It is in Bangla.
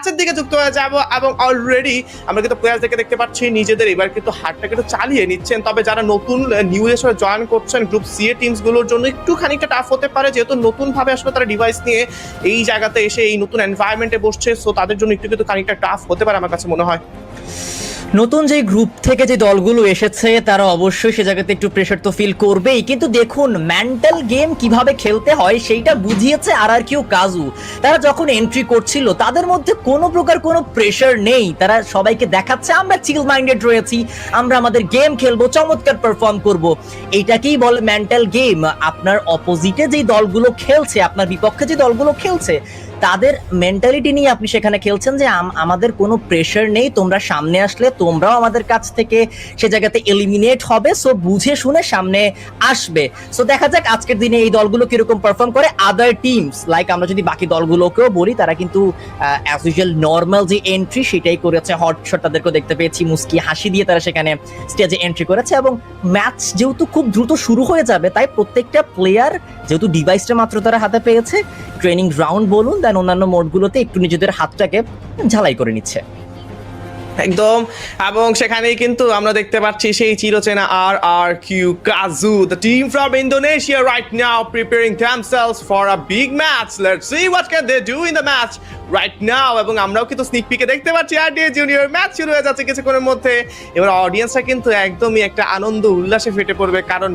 ম্যাচের দিকে যুক্ত হয়ে যাব এবং অলরেডি আমরা কিন্তু প্লেয়ারদেরকে দেখতে পাচ্ছি নিজেদের এবার কিন্তু হারটাকে একটু চালিয়ে নিচ্ছেন। তবে যারা নতুন নিউ এসে জয়েন করছেন গ্রুপ সি এর টিমস গুলোর জন্য একটু খানিকটা টাফ হতে পারে, যেহেতু নতুন ভাবে আসলে তারা ডিভাইস নিয়ে এই জায়গাতে এসে এই নতুন এনভায়রনমেন্টে বসছে। সো তাদের জন্য একটু কিন্তু খানিকটা টাফ হতে পারে আমার কাছে মনে হয়। নতুন যে গ্রুপ থেকে যে দলগুলো এসেছে তারা অবশ্যই সে জায়গাতে একটু প্রেশার তো ফিল করবেই, কিন্তু দেখুন মেন্টাল গেম কিভাবে খেলতে হয় সেইটা বুঝিয়েছে RRQ কাজু। তারা যখন এন্ট্রি করছিল তাদের মধ্যে কোনো প্রকার কোনো প্রেশার নেই, তারা সবাইকে দেখাচ্ছে আমরা চিল মাইন্ডেড রয়েছি, আমরা আমাদের গেম খেলবো, চমৎকার পারফর্ম করব। এইটাকেই বলে মেন্টাল গেম। আপনার অপোজিটে যে দলগুলো খেলছে, আপনার বিপক্ষে যে দলগুলো খেলছে তাদের মেন্টালিটি নিয়ে আপনি সেখানে খেলছেন যে আমাদের কোনো প্রেশার নেই, তোমরা সামনে আসলে তোমরাও আমাদের কাছ থেকে সে জায়গাতে এলিমিনেট হবে, সো বুঝে শুনে সামনে আসবে। সো দেখা যাক আজকের দিনে এই দলগুলো কিরকম পারফর্ম করে। আদার টিমস লাইক আমরা যদি বাকি দলগুলোকেও বলি, তারা কিন্তু অ্যাজ ইউজুয়াল নর্মাল যে এন্ট্রি সেটাই করেছে। হটশট তাদেরকেও দেখতে পেয়েছি, মুস্কি হাসি দিয়ে তারা সেখানে স্টেজে এন্ট্রি করেছে। এবং ম্যাচ যেহেতু খুব দ্রুত শুরু হয়ে যাবে, তাই প্রত্যেকটা প্লেয়ার যেহেতু ডিভাইসটা মাত্র তারা হাতে পেয়েছে, ট্রেনিং গ্রাউন্ড বলুন দেন অন্যান্য মোডগুলোতে একটু নিজেদের হাতটাকে ঝালাই করে নিচ্ছে একদম। এবং সেখানেই কিন্তু আমরা দেখতে পাচ্ছি সেই চিরচেনা RRQ কাজু, the team from Indonesia right now preparing themselves for a big match. Let's see what can they do in the match right now. এবং আমরাও কিন্তু স্নিক পিকে দেখতে পাচ্ছি RDA জুনিয়র ম্যাচ শুরু হয়ে যাচ্ছে কিছুক্ষণের মধ্যে। এবার অডিয়েন্সটা কিন্তু একদমই একটা আনন্দ উল্লাসে ফেটে পড়বে, কারণ